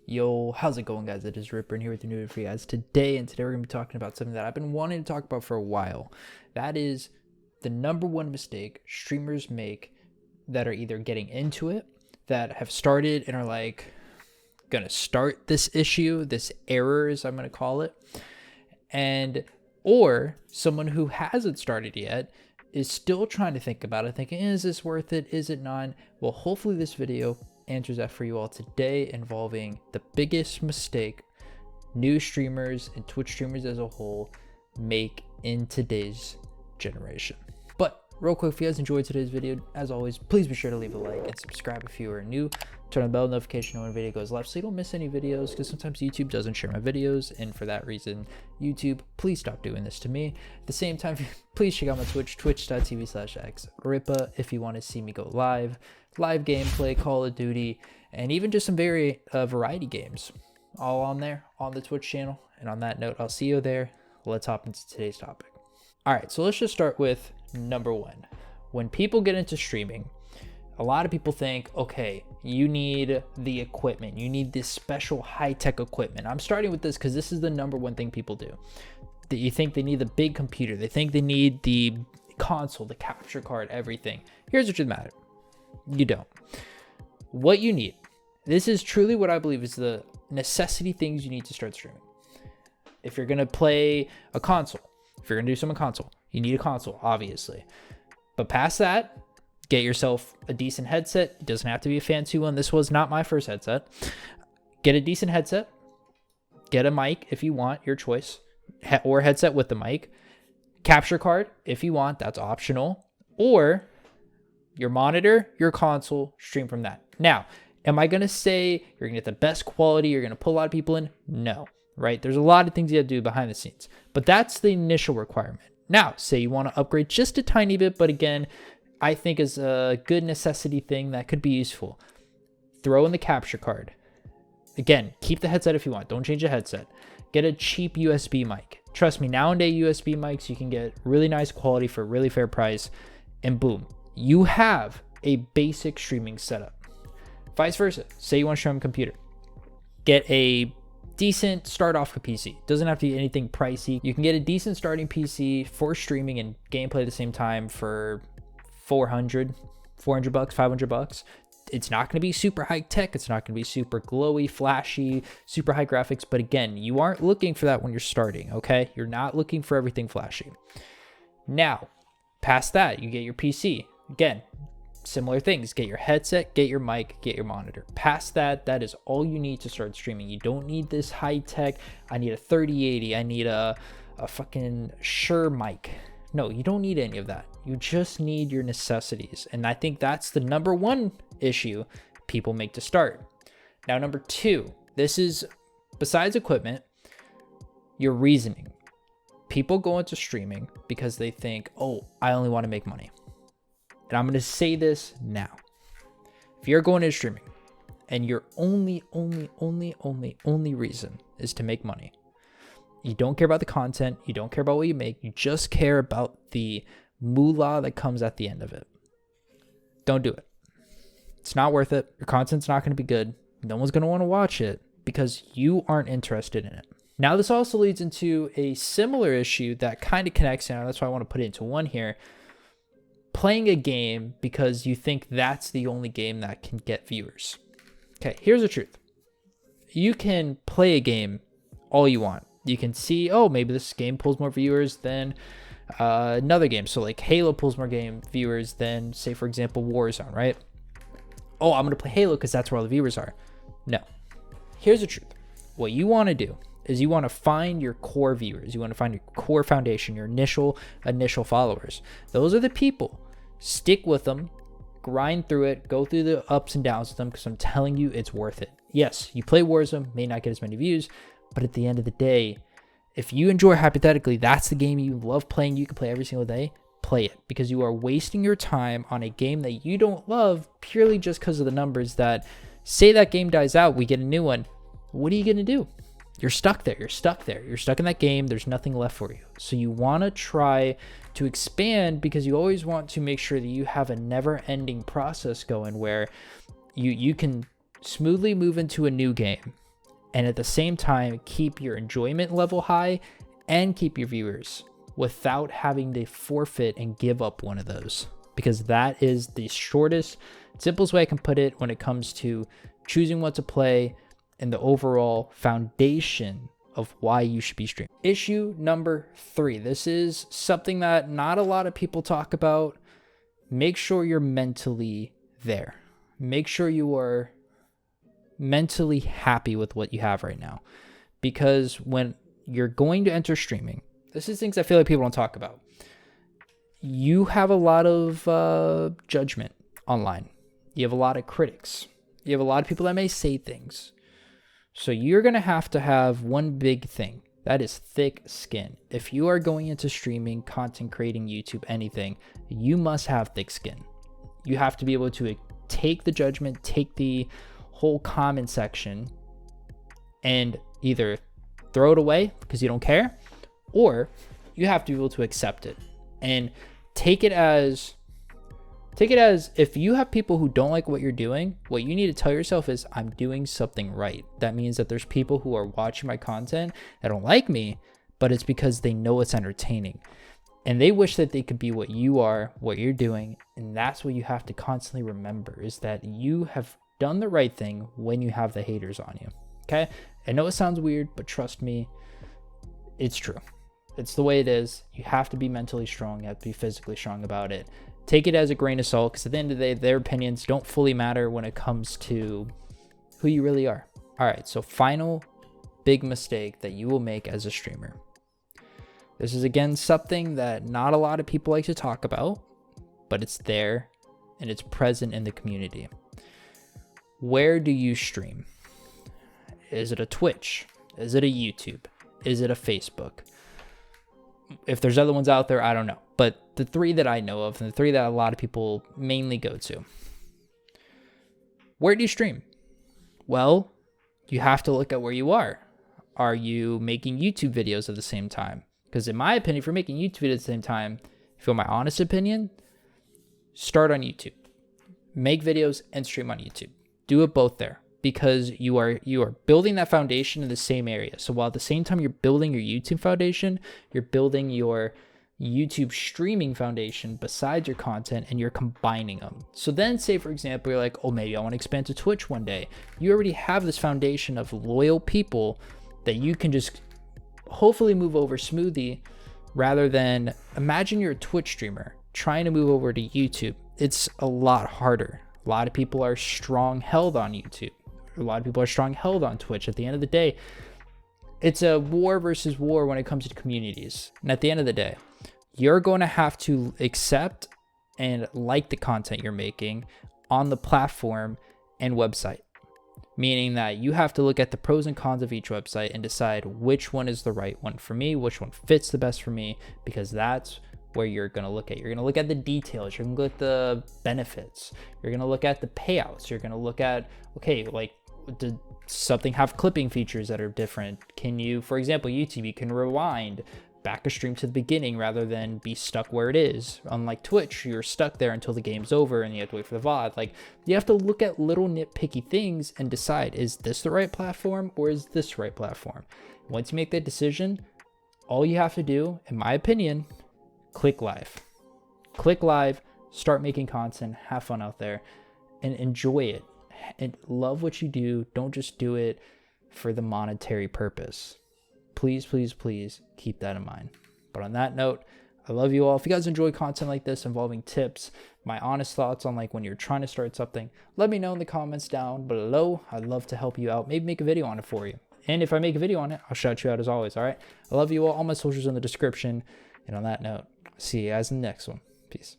Yo, how's it going, guys? It is Ripper and here with the new video for you guys today. And today we're going to be talking about something that I've been wanting to talk about for a while. That is the number one mistake streamers make that are either getting into it, that have started and are like going to start this issue, this error, as I'm going to call it, or someone who hasn't started yet is still trying to think about it, thinking, is this worth it? Is it not? Well, hopefully this video answers that for you all today, involving the biggest mistake new streamers and Twitch streamers as a whole make in today's generation. But real quick, if you guys enjoyed today's video, as always, please be sure to leave a like and subscribe if you are new. Turn on the bell notification when a video goes live so you don't miss any videos, because sometimes YouTube doesn't share my videos, and for that reason, YouTube, please stop doing this to me. At the same time, please check out my Twitch, twitch.tv/xrippa, if you want to see me go live gameplay, Call of Duty, and even just some variety games, all on there on the Twitch channel. And on that note, I'll see you there. Let's hop into today's topic. All right, so let's just start with number one. When people get into streaming, a lot of people think, okay, you need the equipment, you need this special high-tech equipment. I'm starting with this because this is the number one thing people do. You think they need the big computer, they think they need the console, the capture card, everything. Here's what should matter. You don't. What you need, this is truly what I believe is the necessity things you need to start streaming. If you're going to play a console, if you're going to do some console, you need a console, obviously. But past that, get yourself a decent headset. It doesn't have to be a fancy one. This was not my first headset. Get a decent headset. Get a mic if you want, your choice, or headset with the mic. Capture card if you want, that's optional. Or your monitor, your console, stream from that. Now, am I going to say you're going to get the best quality, you're going to pull a lot of people in? No, right? There's a lot of things you have to do behind the scenes, but that's the initial requirement. Now, say you want to upgrade just a tiny bit, but again, I think is a good necessity thing that could be useful. Throw in the capture card. Again, keep the headset if you want. Don't change the headset. Get a cheap USB mic. Trust me, nowadays USB mics, you can get really nice quality for a really fair price, and boom, you have a basic streaming setup. Vice versa, say you want to stream on a computer. Get a decent start off a PC. Doesn't have to be anything pricey. You can get a decent starting PC for streaming and gameplay at the same time for $400 bucks, $500. It's not going to be super high tech. It's not going to be super glowy, flashy, super high graphics. But again, you aren't looking for that when you're starting, okay? You're not looking for everything flashy. Now, past that, you get your PC. Again, similar things. Get your headset, get your mic, get your monitor. Past that, that is all you need to start streaming. You don't need this high tech. I need a 3080. I need a fucking Shure mic. No, you don't need any of that. You just need your necessities. And I think that's the number one issue people make to start. Now, number two, this is, besides equipment, your reasoning. People go into streaming because they think, oh, I only want to make money. And I'm going to say this now. If you're going into streaming and your only reason is to make money, you don't care about the content, you don't care about what you make, you just care about the moolah that comes at the end of it. Don't do it. It's not worth it. Your content's not going to be good. No one's going to want to watch it because you aren't interested in it. Now, this also leads into a similar issue that kind of connects, and that's why I want to put it into one here. Playing a game because you think that's the only game that can get viewers. Okay, here's the truth. You can play a game all you want. You can see, oh, maybe this game pulls more viewers than another game. So like Halo pulls more viewers than, say, for example, Warzone, right? Oh, I'm going to play Halo because that's where all the viewers are. No. Here's the truth. What you want to do is you want to find your core viewers. You want to find your core foundation, your initial followers. Those are the people. Stick with them, grind through it, go through the ups and downs with them, because I'm telling you, it's worth it. Yes, you play Warzone, may not get as many views, but at the end of the day, if you enjoy, hypothetically, that's the game you love playing, you can play every single day, play it, because you are wasting your time on a game that you don't love purely just because of the numbers. That, say that game dies out, we get a new one, what are you going to do? You're stuck there. You're stuck there. You're stuck in that game. There's nothing left for you. So you want to try to expand, because you always want to make sure that you have a never-ending process going where you can smoothly move into a new game. and at the same time keep your enjoyment level high and keep your viewers without having to forfeit and give up one of those, because that is the shortest, simplest way I can put it when it comes to choosing what to play and the overall foundation of why you should be streaming. Issue number 3. This is something that not a lot of people talk about. Make sure you're mentally there. Make sure you are mentally happy with what you have right now. Because when you're going to enter streaming, this is things I feel like people don't talk about. You have a lot of judgment online. You have a lot of critics. You have a lot of people that may say things. So you're going to have one big thing. That is thick skin. If you are going into streaming, content creating, YouTube, anything, you must have thick skin. You have to be able to take the judgment, take the whole comment section, and either throw it away because you don't care, or you have to be able to accept it and take it as if you have people who don't like what you're doing, what you need to tell yourself is, I'm doing something right. That means that there's people who are watching my content that don't like me, but it's because they know it's entertaining and they wish that they could be what you are, what you're doing. And that's what you have to constantly remember, is that you have done the right thing when you have the haters on you. Okay. I know it sounds weird, but trust me, it's true. It's the way it is. You have to be mentally strong. You have to be physically strong about it. Take it as a grain of salt, because at the end of the day, their opinions don't fully matter when it comes to who you really are. All right, so final big mistake that you will make as a streamer. This is, again, something that not a lot of people like to talk about, but it's there and it's present in the community. Where do you stream? Is it a Twitch? Is it a YouTube? Is it a Facebook? If there's other ones out there, I don't know. But the 3 that I know of, and the 3 that a lot of people mainly go to. Where do you stream? Well, you have to look at where you are. Are you making YouTube videos at the same time? Because in my opinion, if you're making YouTube videos at the same time, if you want my honest opinion, start on YouTube. Make videos and stream on YouTube. Do it both there, because you are building that foundation in the same area. So while at the same time you're building your YouTube foundation, you're building your YouTube streaming foundation besides your content, and you're combining them. So then say, for example, you're like, oh, maybe I want to expand to Twitch one day. You already have this foundation of loyal people that you can just hopefully move over smoothly, rather than, imagine you're a Twitch streamer trying to move over to YouTube. It's a lot harder. A lot of people are strong held on YouTube. A lot of people are strong held on Twitch. At the end of the day, it's a war versus war when it comes to communities. And at the end of the day, you're going to have to accept and like the content you're making on the platform and website. Meaning that you have to look at the pros and cons of each website and decide which one is the right one for me, which one fits the best for me, because that's where you're going to look at. You're going to look at the details. You're going to look at the benefits. You're going to look at the payouts. You're going to look at, okay, like, did something have clipping features that are different? Can you, for example, YouTube, you can rewind back a stream to the beginning rather than be stuck where it is. Unlike Twitch, you're stuck there until the game's over and you have to wait for the VOD. Like, you have to look at little nitpicky things and decide, is this the right platform or is this the right platform? Once you make that decision, all you have to do, in my opinion, click live. Click live, start making content, have fun out there, and enjoy it. And love what you do. Don't just do it for the monetary purpose. Please, please, please keep that in mind. But on that note, I love you all. If you guys enjoy content like this involving tips, my honest thoughts on like when you're trying to start something, let me know in the comments down below. I'd love to help you out. Maybe make a video on it for you. And if I make a video on it, I'll shout you out as always. All right. I love you all. All my socials in the description. And on that note, see you guys in the next one. Peace.